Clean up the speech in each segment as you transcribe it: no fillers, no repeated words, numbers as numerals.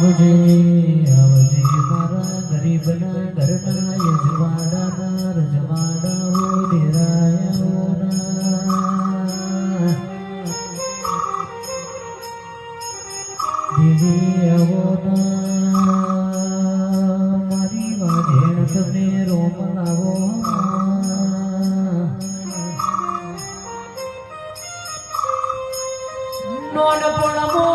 આવજે આવજે મારા ગરીબના ઘરના યજવાડાના રજવાડા હો દેરાયા દીદી આવોના મારી વાઢેણ તમે રોમ લાવો નોનપણમાં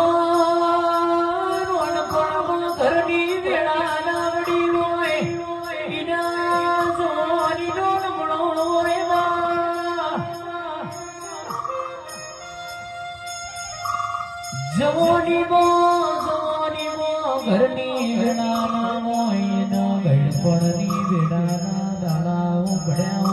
ઘરની વેળા નાવડી હોય વિના જોવાની નોનપણો હોય જવાનીમાં ઘરની વેળા ના હોય ના ગળપણની વેળાના દાડા પડ્યા